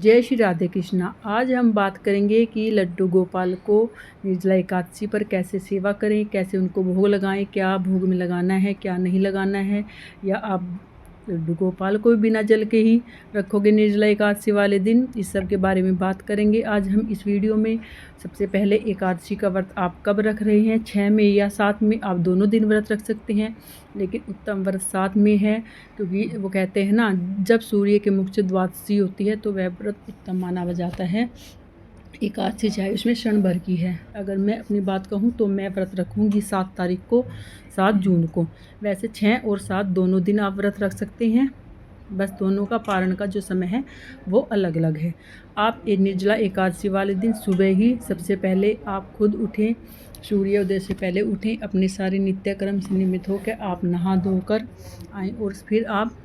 जय श्री राधे कृष्णा। आज हम बात करेंगे कि लड्डू गोपाल को निर्जला एकादशी पर कैसे सेवा करें, कैसे उनको भोग लगाएं, क्या भोग में लगाना है, क्या नहीं लगाना है, या आप लड्डू गोपाल को भी बिना जल के ही रखोगे निर्जला एकादशी वाले दिन। इस सब के बारे में बात करेंगे आज हम इस वीडियो में। सबसे पहले एकादशी का व्रत आप कब रख रहे हैं, 6 में या 7 में? आप दोनों दिन व्रत रख सकते हैं, लेकिन उत्तम व्रत 7 में है, क्योंकि वो कहते हैं ना, जब सूर्य के मुख से द्वादशी होती है तो वह व्रत उत्तम माना जाता है। एकादशी चाहे उसमें क्षण भर की है। अगर मैं अपनी बात कहूँ तो मैं व्रत रखूँगी 7 तारीख को, 7 जून को। वैसे 6 और 7 दोनों दिन आप व्रत रख सकते हैं, बस दोनों का पारण का जो समय है वो अलग अलग है। आप निर्जला एकादशी वाले दिन सुबह ही सबसे पहले आप खुद उठें, सूर्योदय से पहले उठें, अपने सारे नित्यक्रम से निमित्त होकर आप नहा धोकर आएँ और फिर आप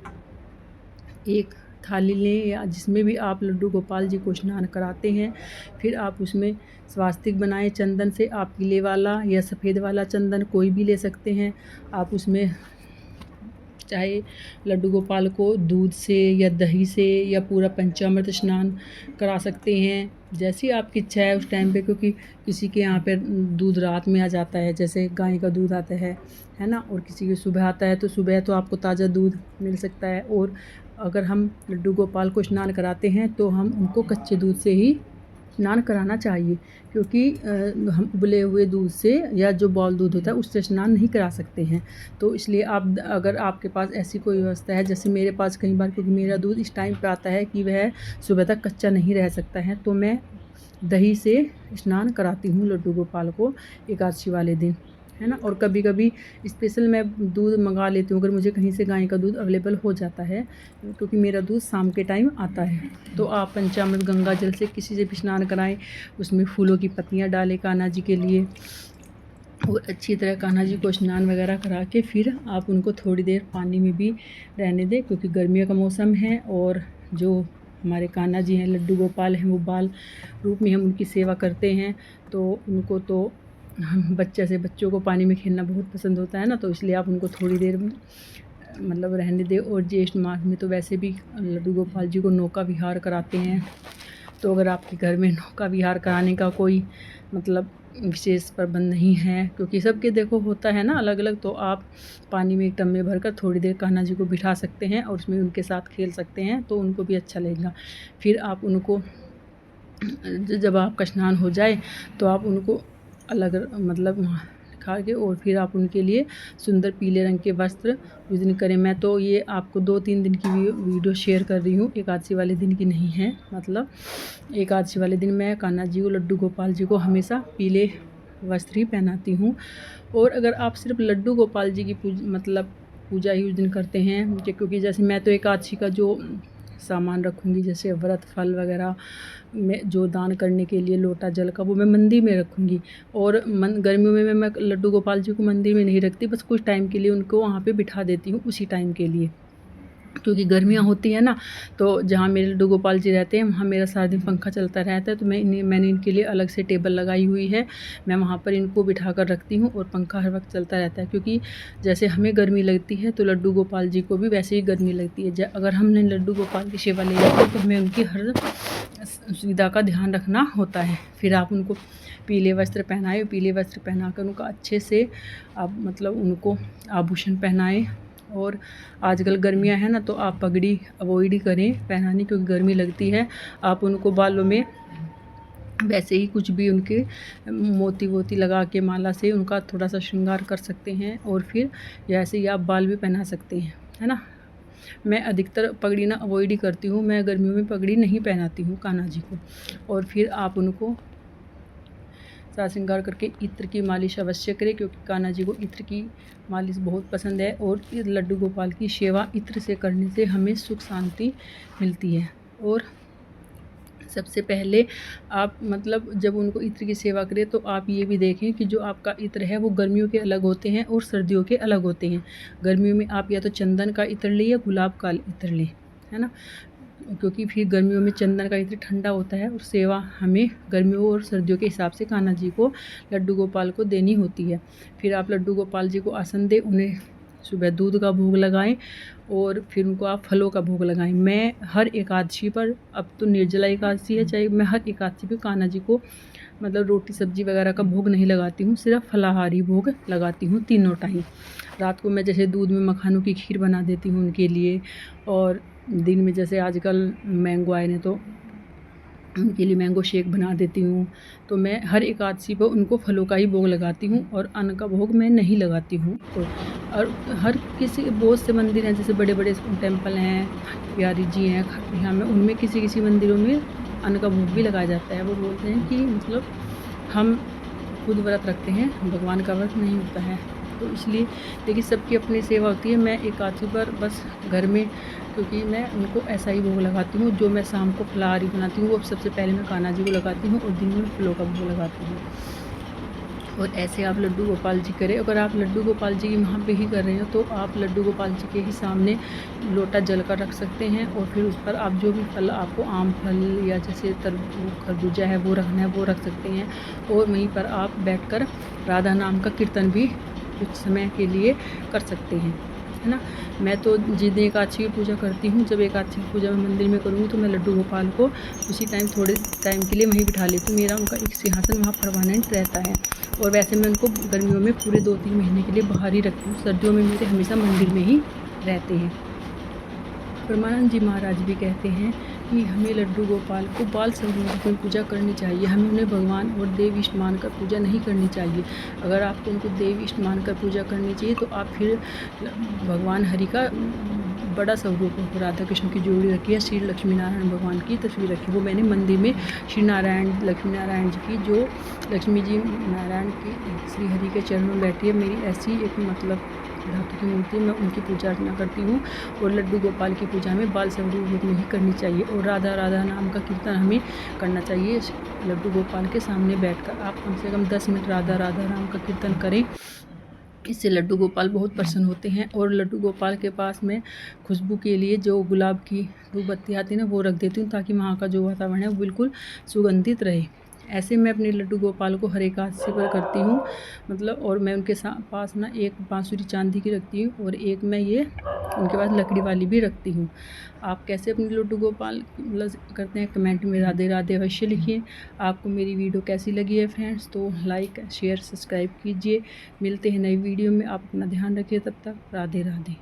एक थाली लें या जिसमें भी आप लड्डू गोपाल जी को स्नान कराते हैं। फिर आप उसमें स्वास्तिक बनाएं चंदन से। आप पीले वाला या सफ़ेद वाला चंदन कोई भी ले सकते हैं। आप उसमें चाहे लड्डू गोपाल को दूध से या दही से या पूरा पंचामृत स्नान करा सकते हैं, जैसी आपकी इच्छा है उस टाइम पे, क्योंकि किसी के यहाँ पे दूध रात में आ जाता है, जैसे गाय का दूध आता है ना, और किसी के सुबह आता है, तो सुबह तो आपको ताज़ा दूध मिल सकता है। और अगर हम लड्डू गोपाल को स्नान कराते हैं तो हम उनको कच्चे दूध से ही स्नान कराना चाहिए, क्योंकि हम उबले हुए दूध से या जो बॉल दूध होता है उससे स्नान नहीं करा सकते हैं। तो इसलिए आप, अगर आपके पास ऐसी कोई व्यवस्था है, जैसे मेरे पास कई बार, क्योंकि मेरा दूध इस टाइम पे आता है कि वह सुबह तक कच्चा नहीं रह सकता है, तो मैं दही से स्नान कराती हूँ लड्डू गोपाल को एकादशी वाले दिन, है ना। और कभी कभी स्पेशल मैं दूध मंगा लेती हूँ, अगर मुझे कहीं से गाय का दूध अवेलेबल हो जाता है, क्योंकि मेरा दूध शाम के टाइम आता है। तो आप पंचामृत गंगा जल से किसी से भी स्नान कराएं, उसमें फूलों की पत्तियाँ डालें कान्हा जी के लिए, और अच्छी तरह कान्हा जी को स्नान वगैरह करा के फिर आप उनको थोड़ी देर पानी में भी रहने दें, क्योंकि गर्मियों का मौसम है। और जो हमारे कान्हा जी हैं, लड्डू गोपाल हैं, वो बाल रूप में हम उनकी सेवा करते हैं, तो उनको तो हम बच्चों को पानी में खेलना बहुत पसंद होता है ना, तो इसलिए आप उनको थोड़ी देर मतलब रहने दें। और ज्येष्ठ मास में तो वैसे भी लड्डू गोपाल जी को नौका विहार कराते हैं, तो अगर आपके घर में नौका विहार कराने का कोई मतलब विशेष प्रबंध नहीं है, क्योंकि सबके देखो होता है ना अलग अलग, तो आप पानी में एक टब में भरकर थोड़ी देर कान्हा जी को बिठा सकते हैं और उसमें उनके साथ खेल सकते हैं, तो उनको भी अच्छा लगेगा। फिर आप उनको, जब आपका स्नान हो जाए तो आप उनको अलग मतलब खा के, और फिर आप उनके लिए सुंदर पीले रंग के वस्त्र उस दिन करें। मैं तो ये आपको 2-3 दिन की वीडियो शेयर कर रही हूँ, एकादशी वाले दिन की नहीं है। मतलब एकादशी वाले दिन मैं कान्हा जी को, लड्डू गोपाल जी को हमेशा पीले वस्त्र ही पहनाती हूँ। और अगर आप सिर्फ लड्डू गोपाल जी की पूजा ही उस दिन करते हैं, क्योंकि जैसे मैं तो एकादशी का जो सामान रखूँगी, जैसे व्रत फल वगैरह में जो दान करने के लिए लोटा जल का, वो मैं मंदिर में रखूँगी। और गर्मियों में मैं लड्डू गोपाल जी को मंदिर में नहीं रखती, बस कुछ टाइम के लिए उनको वहाँ पे बिठा देती हूँ, उसी टाइम के लिए, क्योंकि गर्मियाँ होती हैं ना, तो जहाँ मेरे लड्डू गोपाल जी रहते हैं वहाँ मेरा सारा दिन पंखा चलता रहता है, तो मैंने इनके लिए अलग से टेबल लगाई हुई है। मैं वहाँ पर इनको बिठा कर रखती हूँ और पंखा हर वक्त चलता रहता है, क्योंकि जैसे हमें गर्मी लगती है तो लड्डू गोपाल जी को भी वैसे ही गर्मी लगती है। अगर हमने लड्डू गोपाल की सेवा ले ली तो हमें उनकी हर सुविधा का ध्यान रखना होता है। फिर आप उनको पीले वस्त्र पहनाएँ, पीले वस्त्र पहनाकर उनका अच्छे से आप मतलब उनको आभूषण पहनाएँ। और आजकल गर्मियां हैं ना, तो आप पगड़ी अवॉइड ही करें पहनानी, क्योंकि गर्मी लगती है। आप उनको बालों में वैसे ही कुछ भी उनके मोती वोती लगा के माला से उनका थोड़ा सा श्रृंगार कर सकते हैं, और फिर ऐसे ही आप बाल भी पहना सकते हैं, है ना। मैं अधिकतर पगड़ी ना अवॉइड ही करती हूँ, मैं गर्मियों में पगड़ी नहीं पहनाती हूँ कान्हा जी को। और फिर आप उनको साज श्रृंगार करके इत्र की मालिश अवश्य करें, क्योंकि कान्हा जी को इत्र की मालिश बहुत पसंद है, और लड्डू गोपाल की सेवा इत्र से करने से हमें सुख शांति मिलती है। और सबसे पहले आप मतलब जब उनको इत्र की सेवा करें तो आप ये भी देखें कि जो आपका इत्र है वो गर्मियों के अलग होते हैं और सर्दियों के अलग होते हैं। गर्मियों में आप या तो चंदन का इत्र लें या गुलाब का इत्र लें, है ना, क्योंकि फिर गर्मियों में चंदन का इत्र ठंडा होता है, और सेवा हमें गर्मियों और सर्दियों के हिसाब से कान्हा जी को, लड्डू गोपाल को देनी होती है। फिर आप लड्डू गोपाल जी को आसन दें, उन्हें सुबह दूध का भोग लगाएं और फिर उनको आप फलों का भोग लगाएं। मैं हर एकादशी पर, अब तो निर्जला एकादशी है, चाहे मैं हर एकादशी पे कान्हा जी को मतलब रोटी सब्जी वगैरह का भोग नहीं लगाती हूँ, सिर्फ फलाहारी भोग लगाती हूँ तीनों टाइम। रात को मैं जैसे दूध में मखानों की खीर बना देती हूँ उनके लिए, और दिन में जैसे आजकल मैंगो आए हैं तो उनके लिए मैंगो शेक बना देती हूँ। तो मैं हर एकादशी पर उनको फलों का ही भोग लगाती हूँ और अन्न का भोग मैं नहीं लगाती हूँ। और हर किसी बहुत से मंदिर हैं, जैसे बड़े बड़े टेम्पल हैं, बिहारी जी हैं यहाँ में, उनमें किसी किसी मंदिरों में अन्न का भोग भी लगाया जाता है। वो बोलते हैं कि मतलब हम खुद व्रत रखते हैं, भगवान का व्रत नहीं होता है, तो इसलिए। लेकिन सबकी अपनी सेवा होती है। मैं एकादशी पर बस घर में, क्योंकि मैं उनको ऐसा ही भोग लगाती हूँ, जो मैं शाम को फलाहारी बनाती हूँ वो सबसे पहले मैं कान्हा जी को लगाती हूँ और दिन में फलों का भोग लगाती हूँ। और ऐसे आप लड्डू गोपाल जी करें। अगर आप लड्डू गोपाल जी वहाँ पे ही कर रहे हो तो आप लड्डू गोपाल जी के ही सामने लोटा जल कर रख सकते हैं, और फिर उस पर आप जो भी फल, आपको आम फल या जैसे खरबूजा है वो रखना है वो रख सकते हैं। और वहीं पर आप बैठकर राधा नाम का कीर्तन भी कुछ समय के लिए कर सकते हैं, है ना। मैं तो जिस दिन एकादशी की पूजा करती हूँ, जब एकादशी की पूजा मैं मंदिर में करूँगी तो मैं लड्डू गोपाल को उसी टाइम थोड़े टाइम के लिए वहीं बिठा लेती हूँ। मेरा उनका एक सिंहासन वहाँ परमानेंट रहता है। और वैसे मैं उनको गर्मियों में पूरे 2-3 महीने के लिए बाहर ही रखती हूँ, सर्दियों में मेरे हमेशा मंदिर में ही रहते हैं। परमानंद जी महाराज भी कहते हैं कि हमें लड्डू गोपाल को बाल स्वरूप में पूजा करनी चाहिए, हमें उन्हें भगवान और देव इष्ट मानकर पूजा नहीं करनी चाहिए। अगर आपको उनको देव इष्ट मानकर पूजा करनी चाहिए तो आप फिर भगवान हरि का बड़ा स्वरूप हो, राधा कृष्ण की जोड़ी रखी है, श्री लक्ष्मी नारायण भगवान की तस्वीर रखी, वो मैंने मंदिर में श्री नारायण लक्ष्मी नारायण जी की, जो लक्ष्मी जी नारायण की श्री हरि के चरणों में बैठी है, मेरी ऐसी एक मतलब धातु की मूर्ति, मैं उनकी पूजा अर्चना करती हूँ। और लड्डू गोपाल की पूजा में बाल स्वरूप में ही करनी चाहिए, और राधा राधा नाम का कीर्तन हमें करना चाहिए लड्डू गोपाल के सामने बैठकर। आप कम से कम 10 मिनट राधा राधा नाम का कीर्तन करें, इससे लड्डू गोपाल बहुत प्रसन्न होते हैं। और लड्डू गोपाल के पास में खुशबू के लिए जो गुलाब की धूप बत्ती आती है ना, वो रख देती हूँ, ताकि वहाँ का जो वातावरण है वो बिल्कुल सुगंधित रहे। ऐसे मैं अपने लड्डू गोपाल को हर एकादशी पर करती हूँ मतलब। और मैं उनके पास ना एक बांसुरी चांदी की रखती हूँ, और एक मैं ये उनके पास लकड़ी वाली भी रखती हूँ। आप कैसे अपने लड्डू गोपाल मतलब करते हैं, कमेंट में राधे राधे अवश्य लिखिए। आपको मेरी वीडियो कैसी लगी है फ्रेंड्स, तो लाइक शेयर सब्सक्राइब कीजिए। मिलते हैं नई वीडियो में, आप अपना ध्यान रखिए, तब तक राधे राधे।